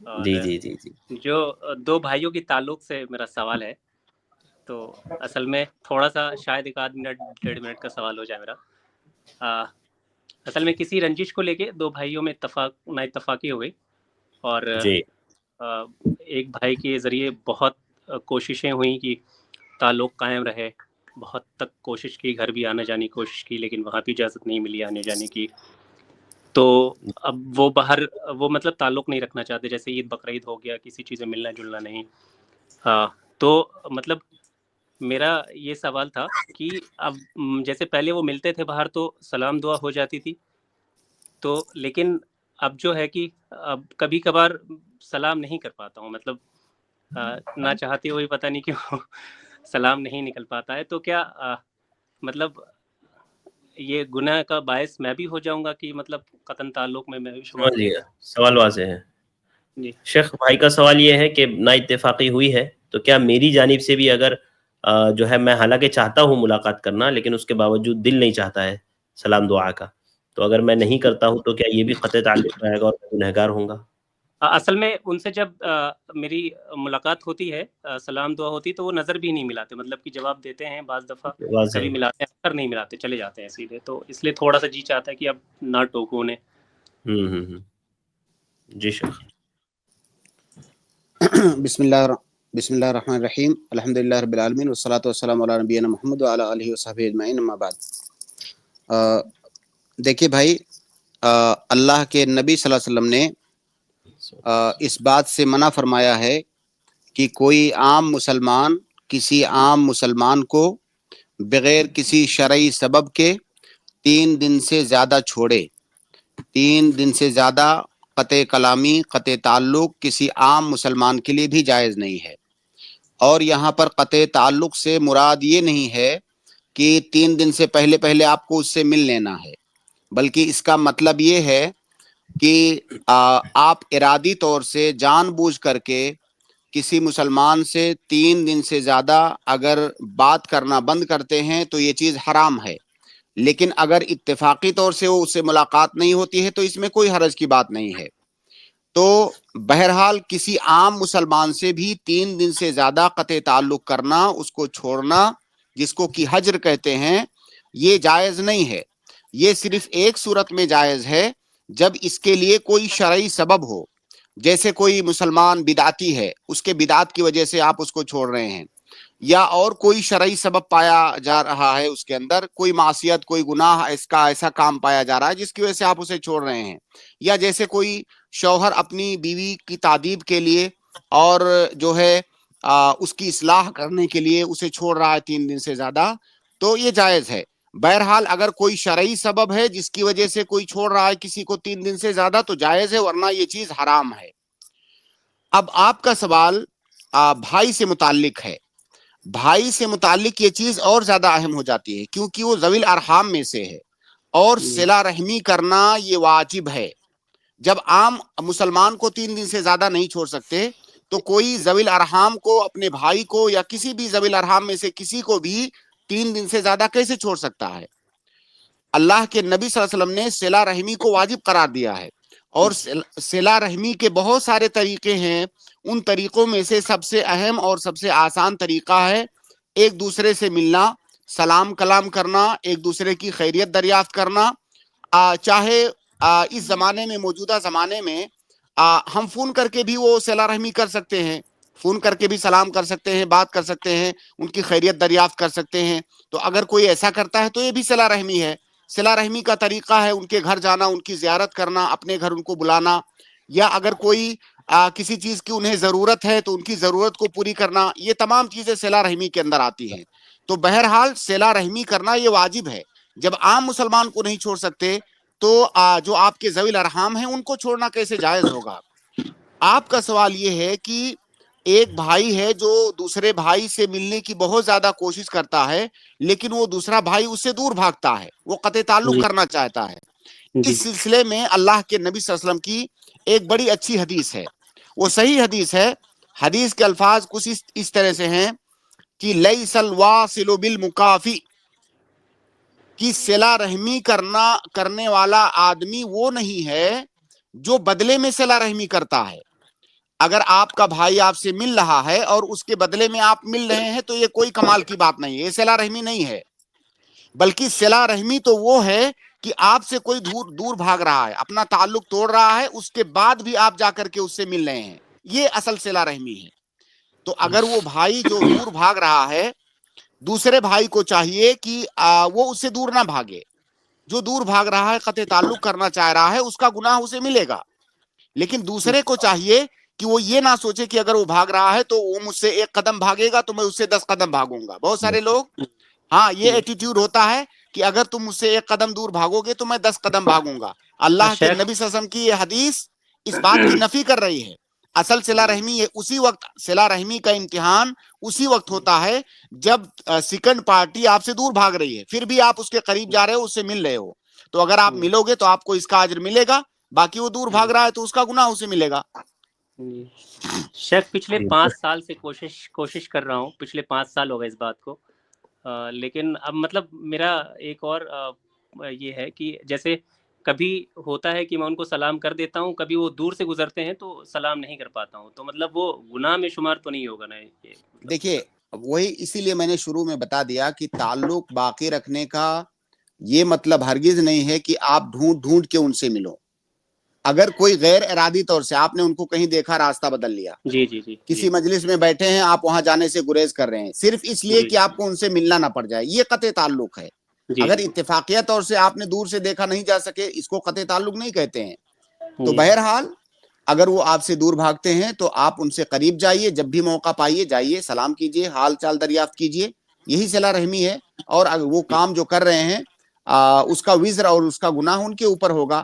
اور جی جی جی جی جو دو بھائیوں کی تعلق سے میرا سوال ہے، تو اصل میں تھوڑا سا شاید 1 آدھ منٹ 1.5 منٹ کا سوال ہو جائے میرا۔ آ، اصل میں کسی رنجش کو لے کے دو بھائیوں میں نا اتفاقی ہو گئی، اور جی آ، ایک بھائی کے ذریعے بہت کوششیں ہوئیں کہ تعلق قائم رہے، بہت تک کوشش کی، گھر بھی آنے جانے کی کوشش کی، لیکن وہاں بھی اجازت نہیں ملی آنے جانے کی۔ تو اب وہ مطلب تعلق نہیں رکھنا چاہتے، جیسے عید بقرعید ہو گیا، کسی چیز میں ملنا جلنا نہیں۔ تو مطلب میرا یہ سوال تھا کہ اب جیسے پہلے وہ ملتے تھے باہر تو سلام دعا ہو جاتی تھی، تو لیکن اب جو ہے کہ اب کبھی کبھار سلام نہیں کر پاتا ہوں، مطلب نہ چاہتے ہوئے پتہ نہیں کیوں سلام نہیں نکل پاتا ہے۔ تو کیا مطلب یہ گناہ کا باعث میں بھی ہو جاؤں گا کہ مطلب قطعاً تعلق میں بھی شمار سمجھ ہوں؟ گیا، سوال واضح ہے۔ جی شیخ بھائی کا سوال یہ ہے کہ نا اتفاقی ہوئی ہے، تو کیا میری جانب سے بھی اگر جو ہے، میں حالانکہ چاہتا ہوں ملاقات کرنا، لیکن اس کے باوجود دل نہیں چاہتا ہے سلام دعا کا، تو اگر میں نہیں کرتا ہوں تو کیا یہ بھی قطع تعلق رہے گا اور میں گنہگار ہوں گا؟ اصل میں ان سے جب میری ملاقات ہوتی ہے، سلام دعا ہوتی ہے، تو وہ نظر بھی نہیں ملاتے، مطلب کہ جواب دیتے ہیں بعض دفعہ، واضح کبھی ہے۔ ملاتے ہیں، اکثر نہیں ملاتے، چلے جاتے ہیں سیدھے۔ تو اس لیے تھوڑا سا جی چاہتا ہے کہ اب نہ ٹوکو انہیں۔ ہوں جی شیخ۔ بسم اللہ الرحمن الرحیم، الحمد للہ رب العالمین والصلاۃ والسلام علی نبینا محمد وعلی آلہ وصحبہ اجمعین، اما بعد۔ دیکھیے بھائی، اللہ کے نبی صلی اللہ علیہ وسلم نے اس بات سے منع فرمایا ہے کہ کوئی عام مسلمان کسی عام مسلمان کو بغیر کسی شرعی سبب کے 3 دن سے زیادہ چھوڑے۔ 3 دن سے زیادہ قطع کلامی، قطع تعلق کسی عام مسلمان کے لیے بھی جائز نہیں ہے۔ اور یہاں پر قطع تعلق سے مراد یہ نہیں ہے کہ 3 دن سے پہلے آپ کو اس سے مل لینا ہے، بلکہ اس کا مطلب یہ ہے کہ آپ ارادی طور سے جان بوجھ کر کے کسی مسلمان سے 3 دن سے زیادہ اگر بات کرنا بند کرتے ہیں تو یہ چیز حرام ہے۔ لیکن اگر اتفاقی طور سے وہ اس سے ملاقات نہیں ہوتی ہے تو اس میں کوئی حرج کی بات نہیں ہے۔ تو بہرحال کسی عام مسلمان سے بھی 3 دن سے زیادہ قطع تعلق کرنا، اس کو چھوڑنا، جس کو کہ حجر کہتے ہیں، یہ جائز نہیں ہے۔ یہ صرف ایک صورت میں جائز ہے، جب اس کے لیے کوئی شرعی سبب ہو، جیسے کوئی مسلمان بدعتی ہے، اس کے بدعت کی وجہ سے آپ اس کو چھوڑ رہے ہیں، یا اور کوئی شرعی سبب پایا جا رہا ہے، اس کے اندر کوئی معصیت، کوئی گناہ، اس کا ایسا کام پایا جا رہا ہے جس کی وجہ سے آپ اسے چھوڑ رہے ہیں، یا جیسے کوئی شوہر اپنی بیوی کی تادیب کے لیے اور جو ہے اس کی اصلاح کرنے کے لیے اسے چھوڑ رہا ہے 3 دن سے زیادہ، تو یہ جائز ہے۔ بہرحال اگر کوئی شرعی سبب ہے جس کی وجہ سے کوئی چھوڑ رہا ہے کسی کو 3 دن سے زیادہ تو جائز ہے، ورنہ یہ چیز حرام ہے۔ اب آپ کا سوال بھائی سے متعلق ہے۔ بھائی سے متعلق یہ چیز اور زیادہ اہم ہو جاتی ہے، کیونکہ وہ ذوی الارحام میں سے ہے، اور صلہ رحمی کرنا یہ واجب ہے۔ جب عام مسلمان کو 3 دن سے زیادہ نہیں چھوڑ سکتے تو کوئی ذوی الارحام کو، اپنے بھائی کو یا کسی بھی ذوی الارحام میں سے کسی کو بھی 3 دن سے زیادہ کیسے چھوڑ سکتا ہے؟ اللہ کے نبی صلی اللہ علیہ وسلم نے صلہ رحمی کو واجب قرار دیا ہے، اور صلہ رحمی کے بہت سارے طریقے ہیں۔ ان طریقوں میں سے سب سے اہم اور سب سے آسان طریقہ ہے ایک دوسرے سے ملنا، سلام کلام کرنا، ایک دوسرے کی خیریت دریافت کرنا۔ چاہے اس زمانے میں، موجودہ زمانے میں ہم فون کر کے بھی وہ صلہ رحمی کر سکتے ہیں، فون کر کے بھی سلام کر سکتے ہیں، بات کر سکتے ہیں، ان کی خیریت دریافت کر سکتے ہیں۔ تو اگر کوئی ایسا کرتا ہے تو یہ بھی صلہ رحمی ہے۔ صلہ رحمی کا طریقہ ہے ان کے گھر جانا، ان کی زیارت کرنا، اپنے گھر ان کو بلانا، یا اگر کوئی کسی چیز کی انہیں ضرورت ہے تو ان کی ضرورت کو پوری کرنا، یہ تمام چیزیں صلہ رحمی کے اندر آتی ہیں۔ تو بہرحال صلہ رحمی کرنا یہ واجب ہے۔ جب عام مسلمان کو نہیں چھوڑ سکتے تو جو آپ کے ذوی الارحام ہیں ان کو چھوڑنا کیسے جائز ہوگا؟ آپ کا سوال یہ ہے کہ ایک بھائی ہے جو دوسرے بھائی سے ملنے کی بہت زیادہ کوشش کرتا ہے، لیکن وہ دوسرا بھائی اس سے دور بھاگتا ہے، وہ قطع تعلق جی کرنا چاہتا ہے۔ جی اس سلسلے میں اللہ کے نبی صلی اللہ علیہ وسلم کی ایک بڑی اچھی حدیث ہے، وہ صحیح حدیث ہے۔ حدیث کے الفاظ کچھ اس طرح سے ہیں کہ لیس الواصل بالمکافی، کہ صلہ رحمی کرنے والا آدمی وہ نہیں ہے جو بدلے میں صلہ رحمی کرتا ہے۔ اگر آپ کا بھائی آپ سے مل رہا ہے اور اس کے بدلے میں آپ مل رہے ہیں تو یہ کوئی کمال کی بات نہیں ہے، یہ صلہ رحمی نہیں ہے، بلکہ صلہ رحمی تو وہ ہے کہ آپ سے کوئی دور بھاگ رہا ہے، اپنا تعلق توڑ رہا ہے، اس کے بعد بھی آپ جا کر کے اس سے مل رہے ہیں، یہ اصل صلہ رحمی ہے۔ تو اگر وہ بھائی جو دور بھاگ رہا ہے، دوسرے بھائی کو چاہیے کہ وہ اس سے دور نہ بھاگے، جو دور بھاگ رہا ہے، قطع تعلق کرنا چاہ رہا ہے، اس کا گناہ اسے ملے گا، لیکن دوسرے کو چاہیے کہ وہ یہ نہ سوچے کہ اگر وہ بھاگ رہا ہے تو وہ مجھ سے 1 قدم بھاگے گا تو میں اس سے 10 قدم بھاگوں گا۔ بہت سارے لوگ ہاں یہ ایٹیٹیوڈ ہوتا ہے کہ اگر تم مجھ سے 1 قدم دور بھاگو گے تو میں 10 قدم بھاگوں گا۔ اللہ کے شیخ نبی صلی اللہ علیہ وسلم کی یہ حدیث اس بات کی نفی کر رہی ہے۔ اصل صلہ رحمی ہے، اسی وقت صلہ رحمی کا امتحان اسی وقت ہوتا ہے جب سیکنڈ پارٹی آپ سے دور بھاگ رہی ہے، پھر بھی آپ اس کے قریب جا رہے ہو، اس سے مل رہے ہو، تو اگر آپ ملو گے تو آپ کو اس کا اجر ملے گا، باقی وہ دور بھاگ رہا ہے تو اس کا گناہ اسے ملے گا۔ شیخ پچھلے 5 سال سے کوشش کر رہا ہوں، پچھلے 5 سال ہو گئے اس بات کو، لیکن اب مطلب میرا ایک اور یہ ہے کہ جیسے کبھی ہوتا ہے کہ میں ان کو سلام کر دیتا ہوں، کبھی وہ دور سے گزرتے ہیں تو سلام نہیں کر پاتا ہوں، تو مطلب وہ گناہ میں شمار تو نہیں ہوگا نا یہ؟ دیکھیے وہی اسی لیے میں نے شروع میں بتا دیا کہ تعلق باقی رکھنے کا یہ مطلب ہرگز نہیں ہے کہ آپ ڈھونڈ کے ان سے ملو۔ اگر کوئی غیر ارادی طور سے آپ نے ان کو کہیں دیکھا، راستہ بدل لیا، جی جی جی کسی مجلس میں بیٹھے ہیں، آپ وہاں جانے سے گریز کر رہے ہیں صرف اس لیے کہ آپ کو ان سے ملنا نہ پڑ جائے، یہ قطع تعلق ہے۔ اگر اتفاقیہ طور سے آپ نے دور سے دیکھا نہیں جا سکے، اس کو قطع تعلق نہیں کہتے ہیں۔ تو بہرحال اگر وہ آپ سے دور بھاگتے ہیں تو آپ ان سے قریب جائیے، جب بھی موقع پائیے جائیے، سلام کیجیے، حال چال دریافت کیجیے، یہی صلہ رحمی ہے۔ اور وہ کام جو کر رہے ہیں اس کا وزر اور اس کا گناہ ان کے اوپر ہوگا،